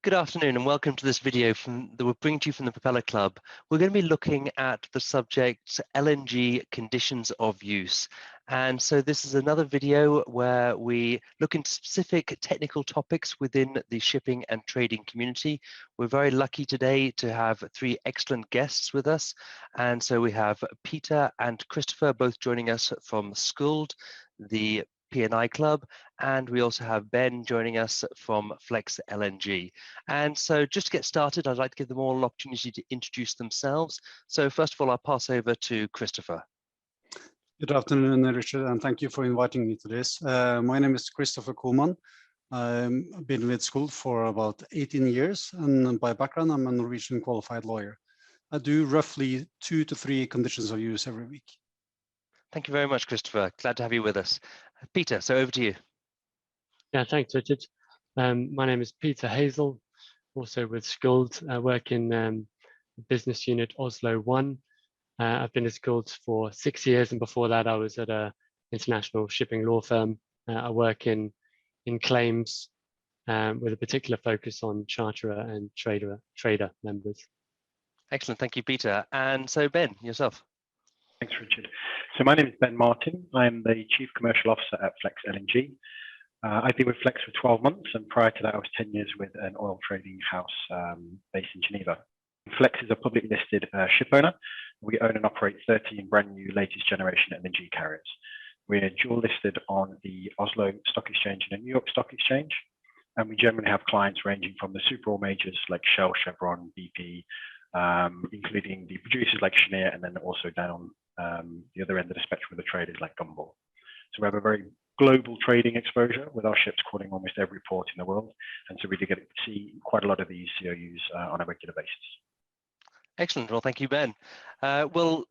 Good afternoon and welcome to this video that we're bringing to you from the Propeller Club. We're going to be looking at the subject LNG conditions of use. And so this is another video where we look into specific technical topics within the shipping and trading community. We're very lucky today to have three excellent guests with us. And so we have Peter and Christopher both joining us from Skuld, the P&I Club, and we also have Ben joining us from FlexLNG. And so just to get started, I'd like to give them all an opportunity to introduce themselves. So first of all, I'll pass over to Christopher. Good afternoon, Richard, and thank you for inviting me to this. My name is Christopher Kuhlmann. I've been with Skuld for about 18 years, and by background, I'm a Norwegian qualified lawyer. I do roughly 2 to 3 conditions of use every week. Thank you very much, Christopher. Glad to have you with us. Peter, so over to you. Yeah, thanks, Richard. My name is Peter Hazel, also with Skuld. I work in business unit Oslo 1. I've been at Skuld for 6 years, and before that I was at an international shipping law firm. I work in claims with a particular focus on charterer and trader members. Excellent, thank you, Peter. And so Ben, yourself. Thanks, Richard. So my name is Ben Martin. I'm the Chief Commercial Officer at FlexLNG. I've been with Flex for 12 months, and prior to that I was 10 years with an oil trading house based in Geneva. Flex is a publicly listed ship owner. We own and operate 13 brand new latest generation LNG carriers. We're dual listed on the Oslo Stock Exchange and the New York Stock Exchange. And we generally have clients ranging from the super oil majors like Shell, Chevron, BP, including the producers like Cheniere, and then also down on the other end of the spectrum of the traders like Gumbel. So we have a very global trading exposure with our ships calling almost every port in the world. And so we do get to see quite a lot of these COUs on a regular basis. Excellent. Well, thank you, Ben. Well,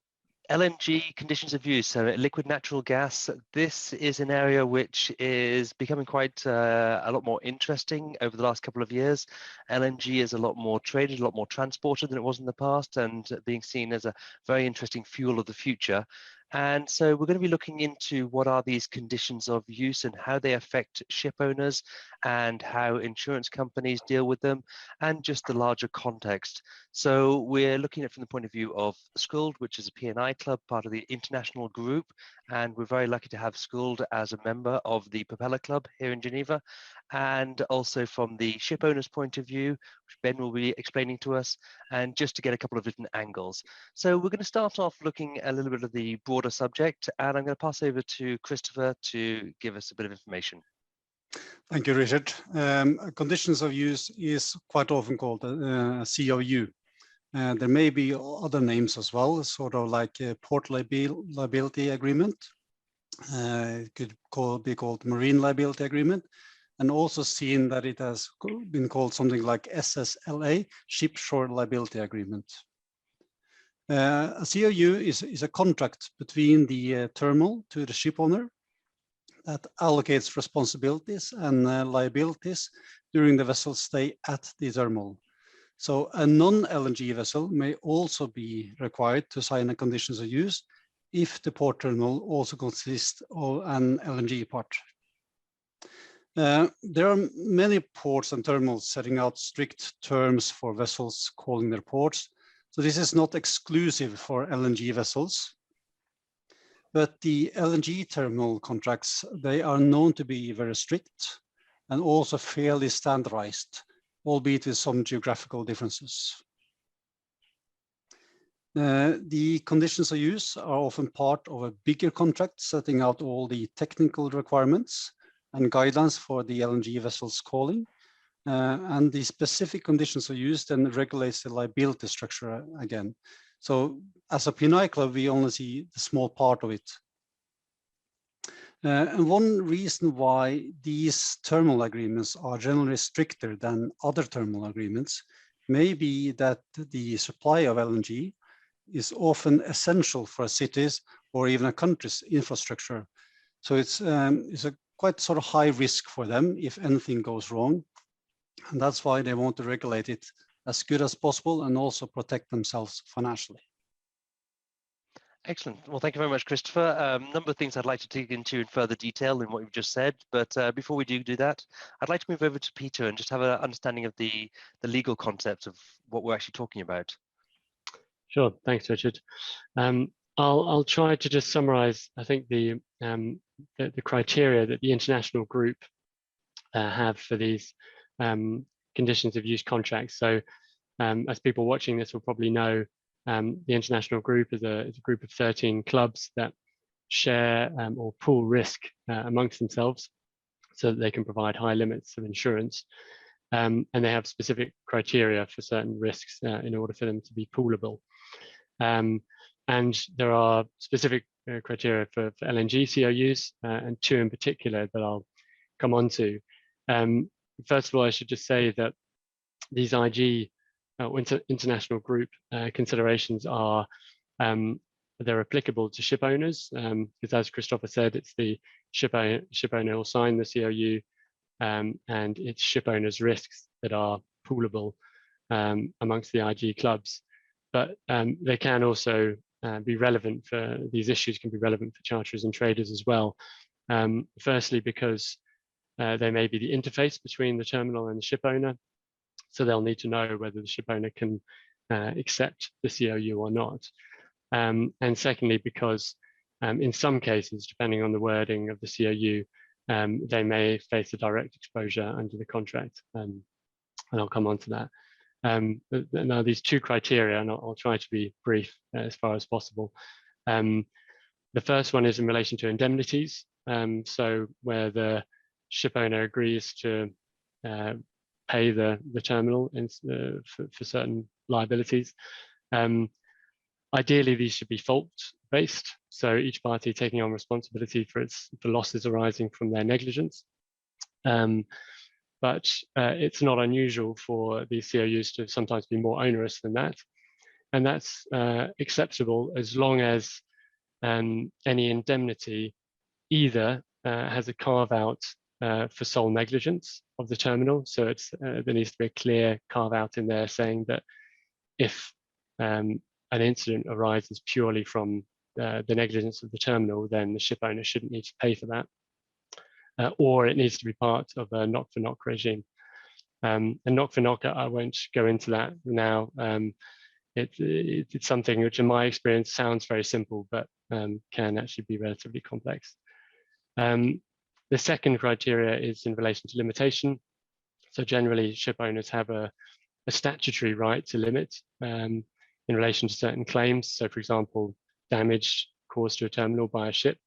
LNG conditions of use, so liquid natural gas, this is an area which is becoming quite a lot more interesting over the last couple of years. LNG is a lot more traded, a lot more transported than it was in the past, and being seen as a very interesting fuel of the future. And so we're going to be looking into what are these conditions of use and how they affect ship owners and how insurance companies deal with them and just the larger context. So we're looking at it from the point of view of Skuld, which is a P&I club, part of the international group. And we're very lucky to have Skuld as a member of the Propeller Club here in Geneva. And also from the ship owner's point of view, which Ben will be explaining to us, and just to get a couple of different angles. So we're going to start off looking a little bit of the broader subject, and I'm going to pass over to Christopher to give us a bit of information. Thank you, Richard. Conditions of use is quite often called a COU. There may be other names as well, sort of like a port liability agreement. It could be called marine liability agreement, and also seen that it has been called something like SSLA, ship shore liability agreement. A COU is a contract between the terminal to the ship owner that allocates responsibilities and liabilities during the vessel's stay at the terminal. So a non-LNG vessel may also be required to sign a conditions of use if the port terminal also consists of an LNG part. There are many ports and terminals setting out strict terms for vessels calling their ports. So this is not exclusive for LNG vessels, but the LNG terminal contracts, they are known to be very strict and also fairly standardized, albeit with some geographical differences. The conditions of use are often part of a bigger contract setting out all the technical requirements and guidelines for the LNG vessels calling. And the specific conditions of use then regulates the liability structure again. So as a P&I club, we only see the small part of it. And one reason why these terminal agreements are generally stricter than other terminal agreements may be that the supply of LNG is often essential for a city's or even a country's infrastructure. So it's a quite sort of high risk for them if anything goes wrong. And that's why they want to regulate it as good as possible and also protect themselves financially. Excellent. Well, thank you very much, Christopher. A number of things I'd like to dig into in further detail in what you've just said, but before we do that, I'd like to move over to Peter and just have an understanding of the legal concept of what we're actually talking about. Sure, thanks, Richard. I'll try to just summarize, I think, the criteria that the international group have for these conditions of use contracts. So as people watching this will probably know, the international group is a group of 13 clubs that share or pool risk amongst themselves so that they can provide high limits of insurance. And they have specific criteria for certain risks in order for them to be poolable. And there are specific criteria for LNG COUs, and two in particular that I'll come on to. First of all, I should just say that these IG international group considerations are they're applicable to ship owners, because as Christopher said, it's the ship owner will sign the COU, and it's ship owners' risks that are poolable amongst the IG clubs. But they can also be relevant for these issues, can be relevant for charterers and traders as well. Firstly, because they may be the interface between the terminal and the ship owner. So they'll need to know whether the ship owner can accept the COU or not. And secondly, because in some cases, depending on the wording of the COU, they may face a direct exposure under the contract. And I'll come on to that. Now, these two criteria, and I'll try to be brief as far as possible. The first one is in relation to indemnities. So where the ship owner agrees to pay the terminal for certain liabilities. Ideally, these should be fault-based, so each party taking on responsibility for the losses arising from their negligence. But it's not unusual for these COUs to sometimes be more onerous than that. And that's acceptable as long as any indemnity either has a carve-out for sole negligence of the terminal. So there needs to be a clear carve-out in there saying that if an incident arises purely from the negligence of the terminal, then the ship owner shouldn't need to pay for that. Or it needs to be part of a knock-for-knock regime. And knock-for-knock, I won't go into that now. It's something which in my experience sounds very simple, but can actually be relatively complex. The second criteria is in relation to limitation. So generally, ship owners have a statutory right to limit in relation to certain claims. So for example, damage caused to a terminal by a ship.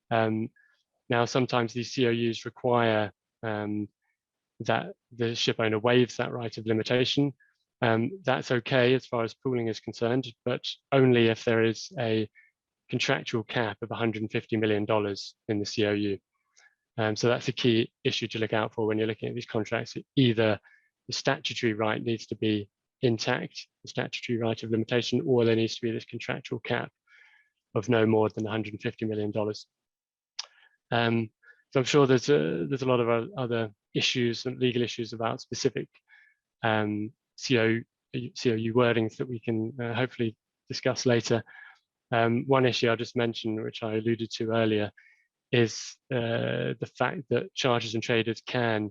Now, sometimes these COUs require that the ship owner waives that right of limitation. That's okay as far as pooling is concerned, but only if there is a contractual cap of $150 million in the COU. So that's a key issue to look out for when you're looking at these contracts. Either the statutory right needs to be intact, the statutory right of limitation, or there needs to be this contractual cap of no more than $150 million. So I'm sure there's a lot of other issues and legal issues about specific COU wordings that we can hopefully discuss later. One issue I'll just mention, which I alluded to earlier, is the fact that charterers and traders can,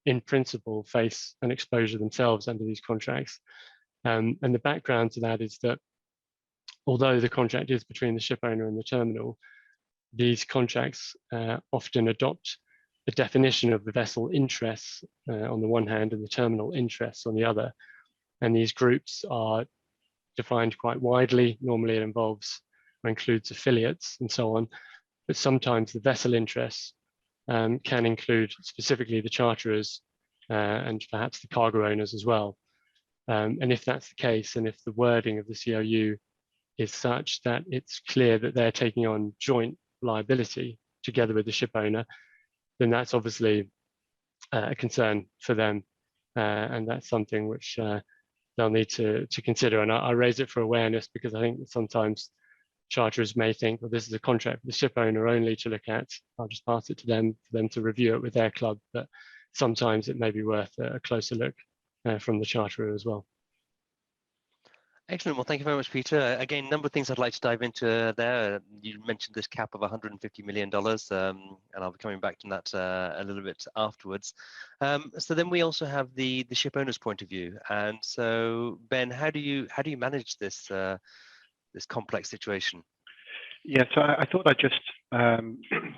in principle, face an exposure themselves under these contracts. And the background to that is that although the contract is between the ship owner and the terminal, these contracts often adopt the definition of the vessel interests on the one hand and the terminal interests on the other. And these groups are defined quite widely. Normally it involves or includes affiliates and so on. But sometimes the vessel interests can include specifically the charterers and perhaps the cargo owners as well. And if that's the case, and if the wording of the COU is such that it's clear that they're taking on joint liability together with the ship owner, then that's obviously a concern for them. And that's something which they'll need to consider. And I raise it for awareness because I think that sometimes charterers may think, well, this is a contract for the ship owner only to look at. I'll just pass it to them for them to review it with their club. But sometimes it may be worth a closer look from the charterer as well. Excellent. Well, thank you very much, Peter. Again, a number of things I'd like to dive into there. You mentioned this cap of $150 million, and I'll be coming back to that a little bit afterwards. So then we also have the ship owner's point of view. And so, Ben, how do you manage this this complex situation? Yeah, so I thought I'd just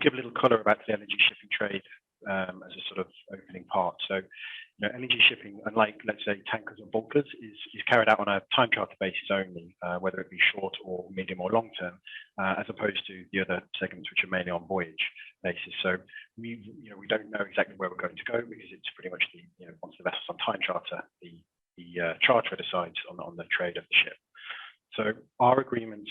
give a little colour about the LNG shipping trade as a sort of opening part. So, LNG shipping, unlike, let's say, tankers or bulkers, is carried out on a time charter basis only, whether it be short or medium or long term, as opposed to the other segments which are mainly on voyage basis. So we don't know exactly where we're going to go because it's pretty much once the vessel's on time charter, the charterer decides on the trade of the ship. So our agreements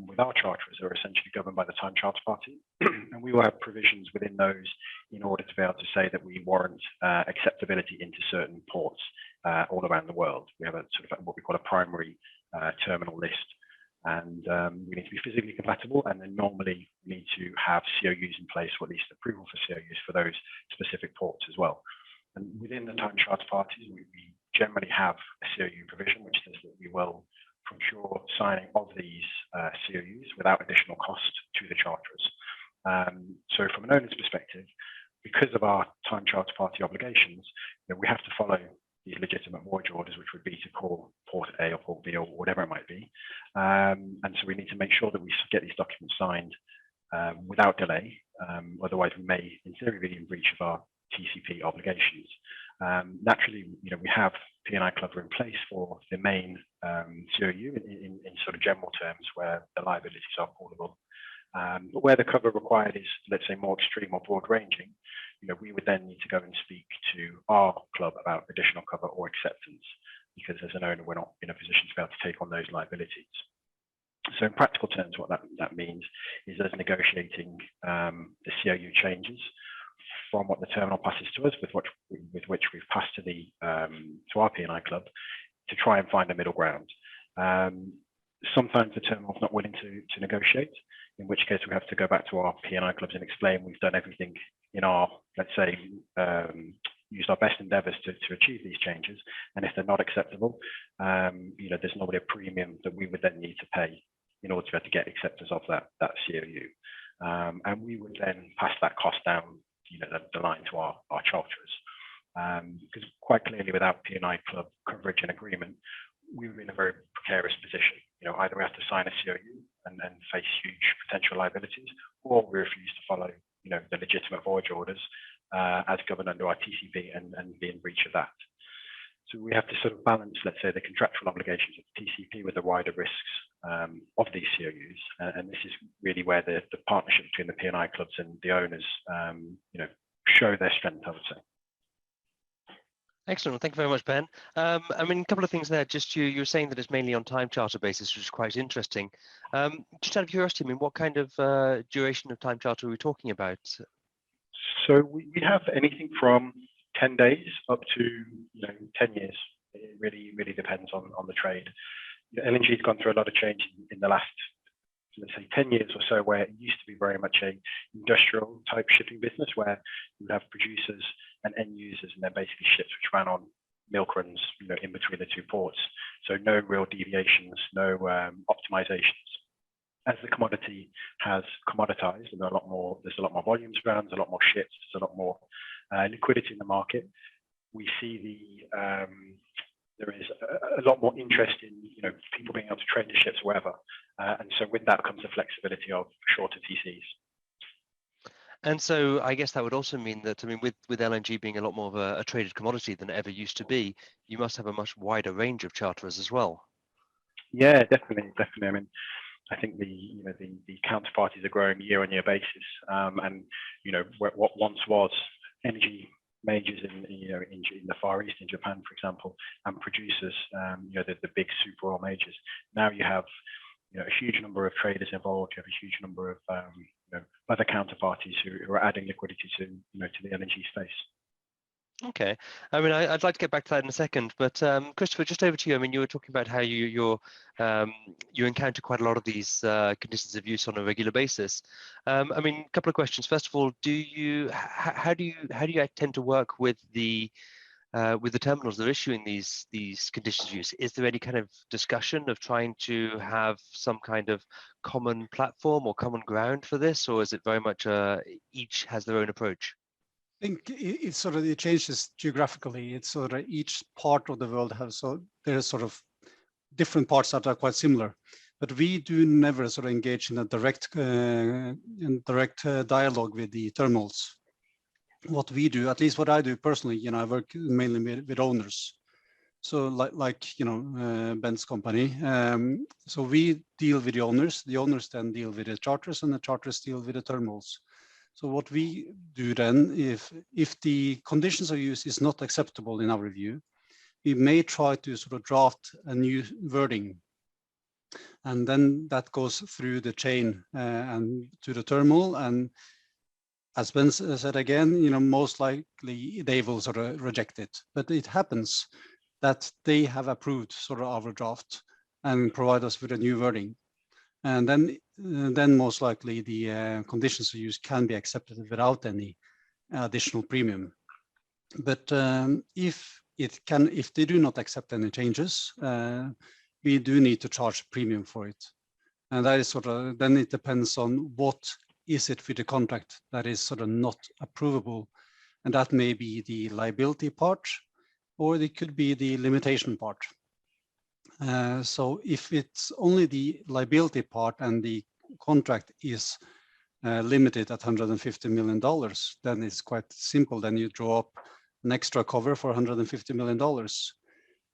with our charterers are essentially governed by the time charter party, and we will have provisions within those in order to be able to say that we warrant acceptability into certain ports all around the world. We have a sort of what we call a primary terminal list, and we need to be physically compatible, and then normally we need to have COUs in place, or at least approval for COUs for those specific ports as well. And within the time charter parties, we generally have a COU provision, which says that we will procure signing of these COUs without additional cost to the charterers. So from an owner's perspective, because of our time charter party obligations, we have to follow these legitimate voyage orders, which would be to call port A or port B or whatever it might be. And so we need to make sure that we get these documents signed without delay. Otherwise, we may, in theory, be in breach of our TCP obligations. Naturally, we have P&I cover in place for the main COU in sort of general terms where the liabilities are portable. But where the cover required is, let's say, more extreme or broad ranging, we would then need to go and speak to our club about additional cover or acceptance, because as an owner, we're not in a position to be able to take on those liabilities. So in practical terms, what that means is us negotiating the COU changes from what the terminal passes to us, with which we've passed to our P&I club, to try and find a middle ground. Sometimes the terminal's not willing to negotiate, in which case we have to go back to our P&I clubs and explain we've done everything in our, let's say, used our best endeavours to achieve these changes, and if they're not acceptable, there's normally a premium that we would then need to pay in order to be able to get acceptance of that COU, and we would then pass that cost down the line to our charterers, because quite clearly without P&I club coverage and agreement, we were in a very precarious position. Either we have to sign a COU and then face huge potential liabilities, or we refuse to follow the legitimate voyage orders as governed under our TCP and be in breach of that. So we have to sort of balance, let's say, the contractual obligations of the TCP with the wider risks of these COUs, and this is really where the partnership between the P&I clubs and the owners, show their strength, I would say. Excellent. Well, thank you very much, Ben. I mean, a couple of things there. Just you were saying that it's mainly on time charter basis, which is quite interesting. Just out of curiosity, I mean, what kind of duration of time charter are we talking about? So we have anything from 10 days up to 10 years. It really depends on the trade. LNG has gone through a lot of change in the last, let's say, 10 years or so, where it used to be very much a industrial type shipping business where you would have producers and end users, and then basically ships which ran on milk runs, in between the two ports. So no real deviations, no optimizations. As the commodity has commoditized, and there's a lot more volumes around, there's a lot more ships, there's a lot more liquidity in the market. We see there is a lot more interest in people being able to trade the ships wherever, and so with that comes the flexibility of shorter TCs. And so I guess that would also mean that, I mean, with LNG being a lot more of a traded commodity than it ever used to be, you must have a much wider range of charterers as well. Yeah, definitely. I mean, I think the counterparties are growing year-on-year basis, and what once was energy majors in the Far East, in Japan, for example, and producers, the big super oil majors. Now you have a huge number of traders involved. You have a huge number of other counterparties who are adding liquidity to the LNG space. Okay, I mean, I'd like to get back to that in a second, but Christopher, just over to you. I mean, you were talking about how you encounter quite a lot of these conditions of use on a regular basis. I mean, a couple of questions. First of all, how do you tend to work with the with the terminals that are issuing these conditions of use, is there any kind of discussion of trying to have some kind of common platform or common ground for this, or is it very much each has their own approach? I think it sort of, it changes geographically. It's sort of each part of the world has, so there's sort of different parts that are quite similar, but we do never sort of engage in a direct dialogue with the terminals. What we do, at least what I do personally, you know, I work mainly with owners. So like you know, Ben's company. So we deal with the owners then deal with the charters, and the charters deal with the terminals. So what we do then, if the conditions of use is not acceptable in our review, we may try to sort of draft a new wording. And then that goes through the chain and to the terminal. And as Ben said again, you know, most likely they will sort of reject it. But it happens that they have approved sort of our draft and provide us with a new wording. And then most likely the conditions of use can be accepted without any additional premium. But if they do not accept any changes, we do need to charge a premium for it. And that is sort of, then it depends on what is it with the contract that is sort of not approvable. And that may be the liability part, or it could be the limitation part. So if it's only the liability part and the contract is limited at $150 million, then it's quite simple. Then you draw up an extra cover for $150 million.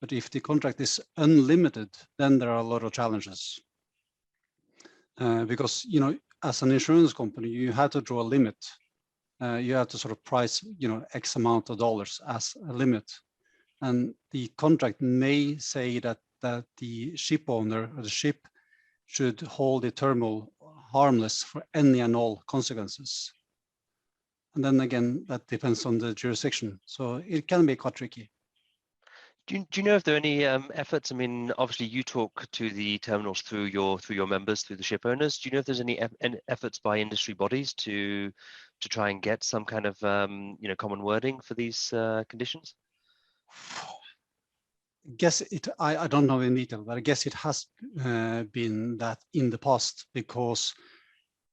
But if the contract is unlimited, then there are a lot of challenges. Because, you know, as an insurance company, you have to draw a limit. You have to sort of price, you know, X amount of dollars as a limit. And the contract may say that the ship owner or the ship should hold the terminal harmless for any and all consequences. And then again, that depends on the jurisdiction. So it can be quite tricky. Do you know if there are any efforts? I mean, obviously you talk to the terminals through your members, through the ship owners. Do you know if there's any efforts by industry bodies to try and get some kind of you know, common wording for these conditions? I don't know in detail, but I guess it has been that in the past, because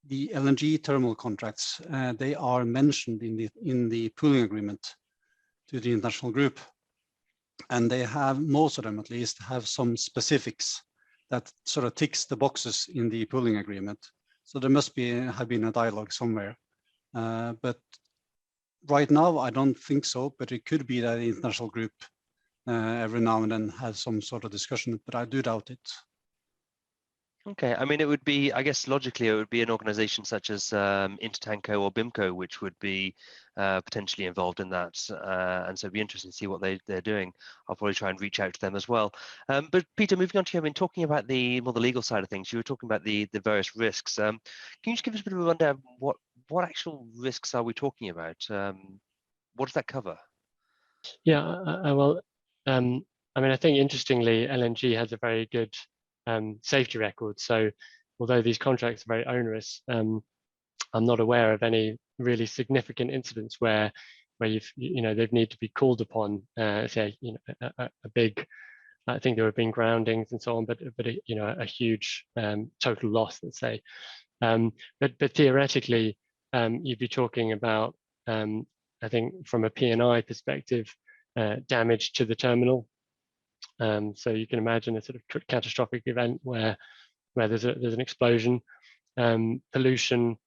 the LNG terminal contracts, they are mentioned in the pooling agreement to the international group. And they have, most of them at least, have some specifics that sort of ticks the boxes in the pooling agreement. So there must have been a dialogue somewhere. But right now, I don't think so, but it could be that the international group every now and then has some sort of discussion, but I do doubt it. Okay, I mean, it would be, I guess logically, it would be an organization such as Intertanko or BIMCO, which would be potentially involved in that. And so it'd be interesting to see what they're doing. I'll probably try and reach out to them as well. But Peter, moving on to you, I mean, talking about the more the legal side of things, you were talking about the various risks. Can you just give us a bit of a rundown? What actual risks are we talking about? What does that cover? Yeah, well, I mean, I think interestingly, LNG has a very good safety record. So although these contracts are very onerous, I'm not aware of any really significant incidents where they've need to be called upon, say, you know, a big, I think there have been groundings and so on, but you know, a huge total loss, let's say. But theoretically, you'd be talking about, I think from a P&I perspective, damage to the terminal. So you can imagine a sort of catastrophic event where there's an explosion, pollution,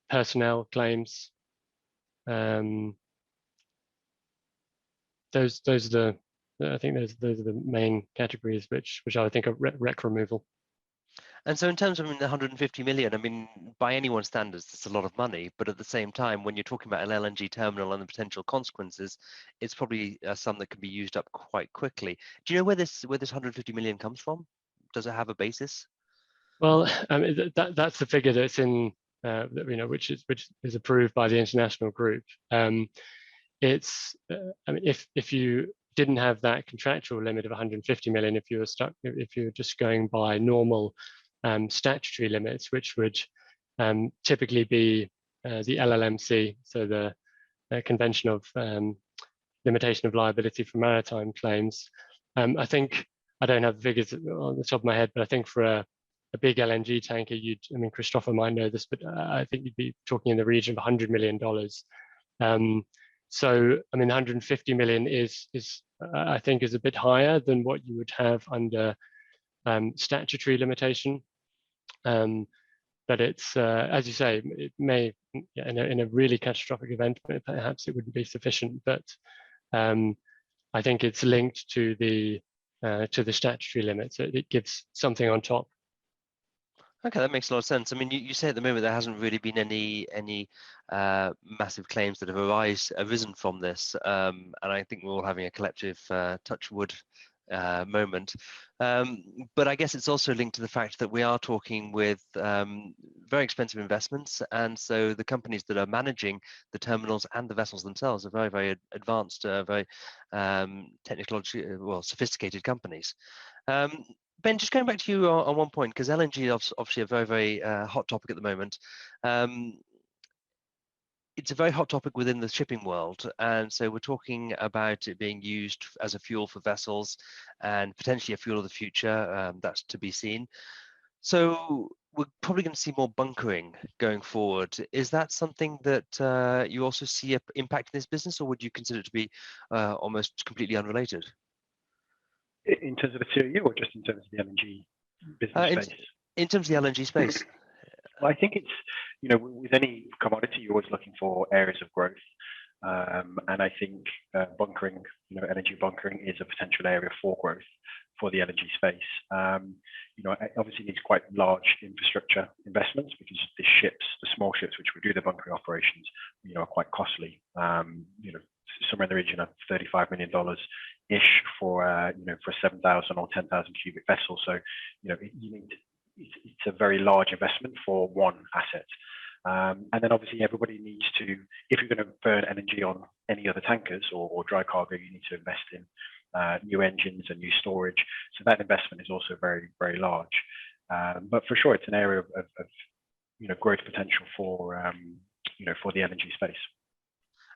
personnel claims. Those are the, I think those are the main categories which I would think of wreck removal. And so in terms of, I mean, the 150 million, I mean, by anyone's standards, it's a lot of money. But at the same time, when you're talking about an LNG terminal and the potential consequences, it's probably a sum that can be used up quite quickly. Do you know where this 150 million comes from? Does it have a basis? Well, I mean, that's the figure that's in, you know, which is approved by the international group. It's, I mean, if you didn't have that contractual limit of 150 million, if you were just going by normal statutory limits, which would typically be the LLMC, so the Convention of limitation of liability for maritime claims. I think, I don't have the figures on the top of my head, but I think for a big LNG tanker, I mean, Christopher might know this, but I think you'd be talking in the region of $100 million. So, I mean, 150 million is I think is a bit higher than what you would have under statutory limitation. But it's, as you say, it may, in a really catastrophic event, perhaps it wouldn't be sufficient, but I think it's linked to the statutory limit, so it gives something on top. Okay, that makes a lot of sense. I mean, you say at the moment there hasn't really been any massive claims that have arisen from this, and I think we're all having a collective touch wood moment. But I guess it's also linked to the fact that we are talking with very expensive investments, and so the companies that are managing the terminals and the vessels themselves are very, very advanced, very technologically sophisticated companies. Ben, just going back to you on one point, because LNG is obviously a very, very hot topic at the moment. It's a very hot topic within the shipping world, and so we're talking about it being used as a fuel for vessels and potentially a fuel of the future. That's to be seen. So we're probably going to see more bunkering going forward. Is that something that you also see an impact in this business, or would you consider it to be almost completely unrelated? In terms of the COU, or just in terms of the LNG business space? In terms of the LNG space. Well, I think it's, with any commodity, you're always looking for areas of growth. And I think bunkering, LNG bunkering is a potential area for growth for the LNG space. It obviously needs quite large infrastructure investments because the small ships which would do the bunkering operations, are quite costly. Somewhere in the region of $35 million ish for a 7,000 or 10,000 cubic vessel. So it's a very large investment for one asset. And then obviously everybody needs to, if you're going to burn LNG on any other tankers or dry cargo, you need to invest in new engines and new storage. So that investment is also very, very large. But for sure, it's an area of growth potential for the LNG space.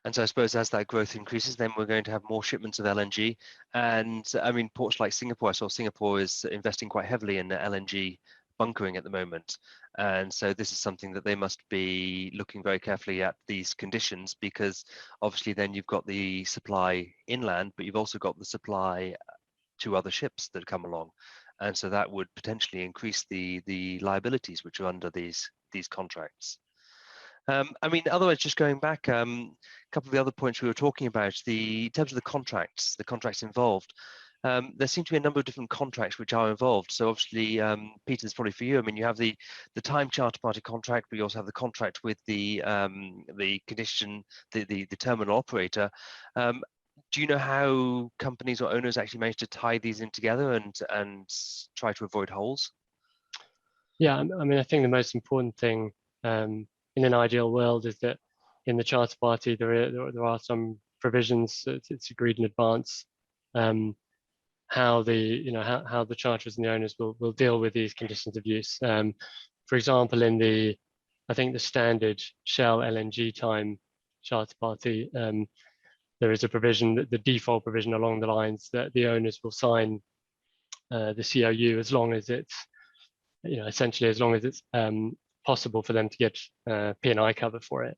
And so I suppose as that growth increases, then we're going to have more shipments of LNG. And I mean, ports like Singapore, I saw Singapore is investing quite heavily in LNG bunkering at the moment. And so this is something that they must be looking very carefully at, these conditions, because obviously then you've got the supply inland, but you've also got the supply to other ships that come along. And so that would potentially increase the liabilities which are under these contracts. I mean, otherwise, just going back, a couple of the other points we were talking about, in terms of the contracts involved, there seem to be a number of different contracts which are involved. So obviously, Peter, this is probably for you. I mean, you have the time charter party contract, but you also have the contract with the terminal operator. Do you know how companies or owners actually manage to tie these in together and try to avoid holes? Yeah, I mean, I think the most important thing in an ideal world is that in the charter party there are some provisions. It's agreed in advance how the charterers and the owners will deal with these conditions of use. For example, in I think the standard Shell LNG time charter party, there is a provision, that the default provision along the lines that the owners will sign the COU as long as it's essentially as long as it's possible for them to get P&I cover for it,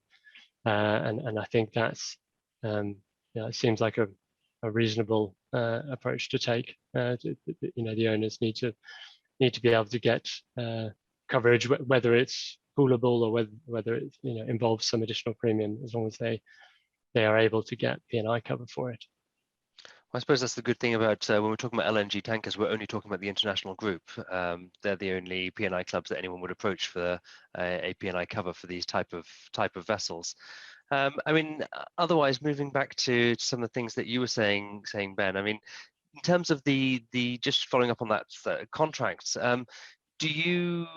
and I think that's it seems like a reasonable approach to take. The owners need to be able to get coverage, whether it's poolable or whether it involves some additional premium, as long as they are able to get P&I cover for it. I suppose that's the good thing about when we're talking about LNG tankers, we're only talking about the international group. They're the only P&I clubs that anyone would approach for a P&I cover for these type of vessels. I mean, otherwise, moving back to some of the things that you were saying, Ben. I mean, in terms of the just following up on that contracts, do you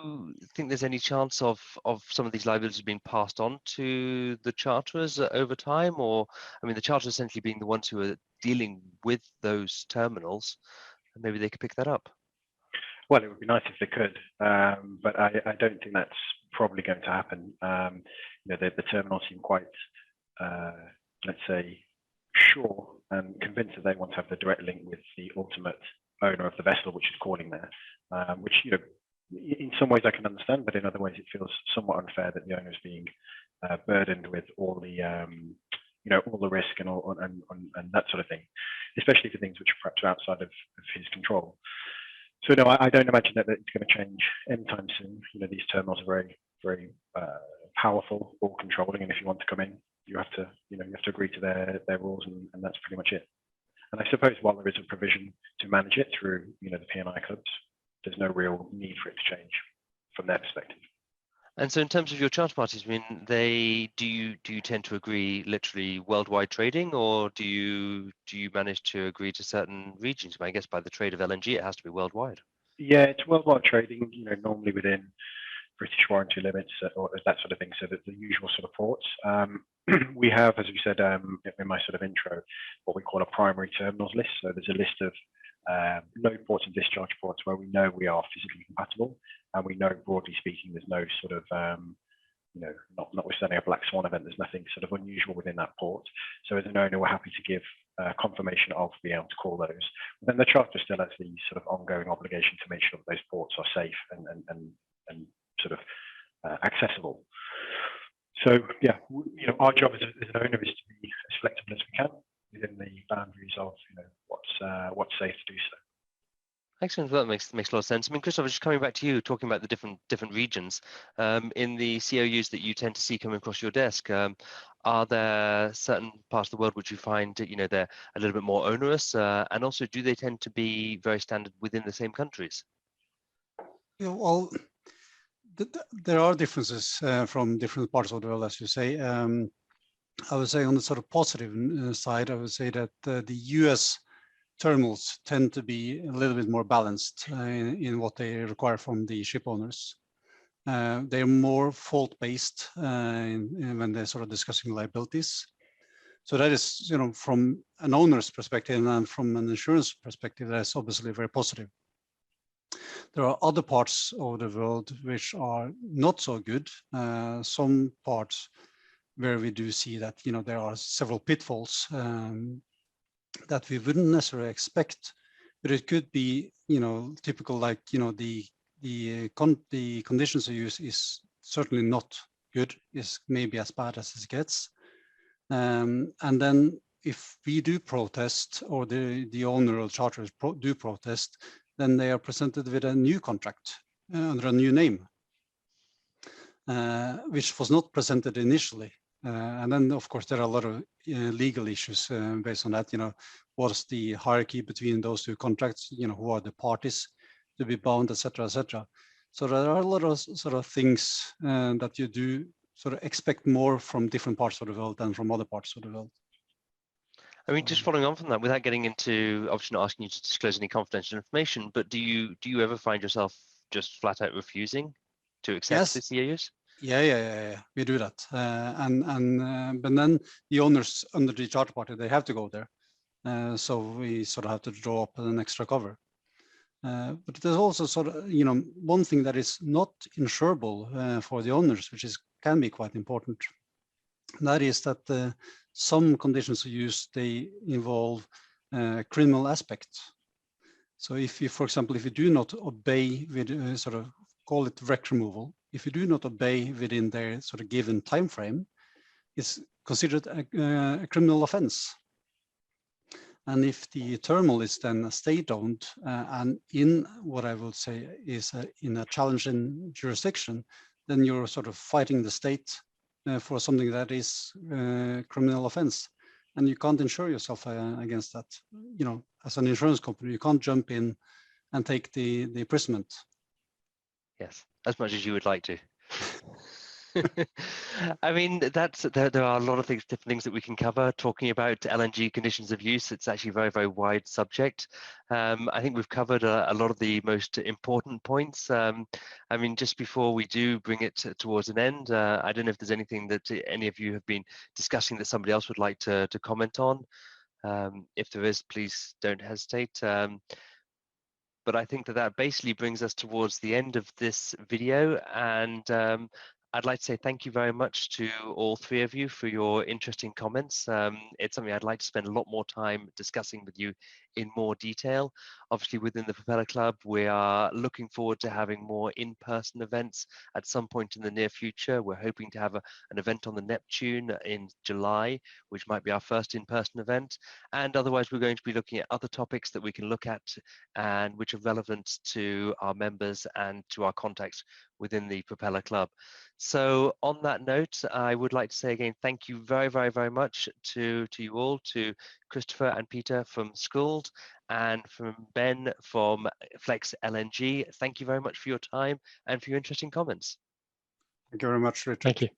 think there's any chance of some of these liabilities being passed on to the charterers over time? Or, I mean, the charterers essentially being the ones who are dealing with those terminals, and maybe they could pick that up. Well, it would be nice if they could, but I don't think that's probably going to happen. The terminals seem quite, let's say, sure and convinced that they want to have the direct link with the ultimate owner of the vessel, which is calling there, which, you know, in some ways I can understand, but in other ways it feels somewhat unfair that the owner is being burdened with all the, you know, all the risk and all and that sort of thing, especially for things which are perhaps outside of his control. So no, I don't imagine that it's going to change anytime soon. You know, these terminals are very, very powerful, all controlling, and if you want to come in, you have to, you know, you have to agree to their rules, and that's pretty much it. And I suppose while there is a provision to manage it through, you know, the P&I clubs, there's no real need for it to change from their perspective. And so in terms of your charter parties, I mean, do you tend to agree literally worldwide trading, or do you manage to agree to certain regions? I guess by the trade of LNG, it has to be worldwide. Yeah, it's worldwide trading, you know, normally within British warranty limits or that sort of thing. So that the usual sort of ports. We have, as we said in my sort of intro, what we call a primary terminals list. So there's a list of load ports and discharge ports where we know we are physically compatible, and we know, broadly speaking, there's no sort of, you know, notwithstanding a black swan event, there's nothing sort of unusual within that port. So as an owner, we're happy to give confirmation of being able to call those. But then the charter still has the sort of ongoing obligation to make sure that those ports are safe and sort of accessible. So yeah, you know, our job as an owner is to be as flexible as we can within the boundaries of, you know, what's safe to do so. Excellent. Well, that makes a lot of sense. I mean, Christopher, just coming back to you, talking about the different regions in the COUs that you tend to see coming across your desk. Are there certain parts of the world which you find, you know, they're a little bit more onerous, and also do they tend to be very standard within the same countries? Yeah, well, there are differences from different parts of the world, as you say. I would say on the sort of positive side, I would say that the US terminals tend to be a little bit more balanced in what they require from the ship owners. They're more fault-based when they're sort of discussing liabilities. So that is, you know, from an owner's perspective and from an insurance perspective, that's obviously very positive. There are other parts of the world which are not so good. Some parts where we do see that, you know, there are several pitfalls that we wouldn't necessarily expect, but it could be, you know, typical, like, you know, the conditions of use is certainly not good, is maybe as bad as it gets. And then if we do protest, or the owner or charters do protest, then they are presented with a new contract under a new name, which was not presented initially. And then, of course, there are a lot of legal issues based on that. You know, what's the hierarchy between those two contracts? You know, who are the parties to be bound, etc., etc. So there are a lot of sort of things that you do sort of expect more from different parts of the world than from other parts of the world. I mean, just following on from that, without getting into, obviously not asking you to disclose any confidential information, but do you ever find yourself just flat out refusing to accept the COUs? Yeah, we do that. But then the owners under the charter party, they have to go there. So we sort of have to draw up an extra cover. But there's also sort of, you know, one thing that is not insurable for the owners, which can be quite important. And that is that some conditions of use, they involve criminal aspects. So if you, for example, if you do not obey with sort of, call it wreck removal, if you do not obey within their sort of given time frame, it's considered a criminal offense. And if the terminal is then state-owned and in what I would say is in a challenging jurisdiction, then you're sort of fighting the state for something that is criminal offense, and you can't insure yourself against that. You know, as an insurance company, you can't jump in and take the imprisonment. Yes, as much as you would like to. I mean, there are a lot of different things that we can cover. Talking about LNG conditions of use, it's actually a very, very wide subject. I think we've covered a lot of the most important points. I mean, just before we do bring it towards an end, I don't know if there's anything that any of you have been discussing that somebody else would like to comment on. If there is, please don't hesitate. But I think that basically brings us towards the end of this video, and I'd like to say thank you very much to all three of you for your interesting comments. It's something I'd like to spend a lot more time discussing with you in more detail. Obviously, within the Propeller Club, we are looking forward to having more in-person events at some point in the near future. We're hoping to have an event on the Neptune in July, which might be our first in-person event. And otherwise, we're going to be looking at other topics that we can look at and which are relevant to our members and to our contacts within the Propeller Club. So on that note, I would like to say again, thank you very, very, very much to you all, to Christopher and Peter from Skuld and from Ben from FlexLNG. Thank you very much for your time and for your interesting comments. Thank you very much, Richard. Thank you.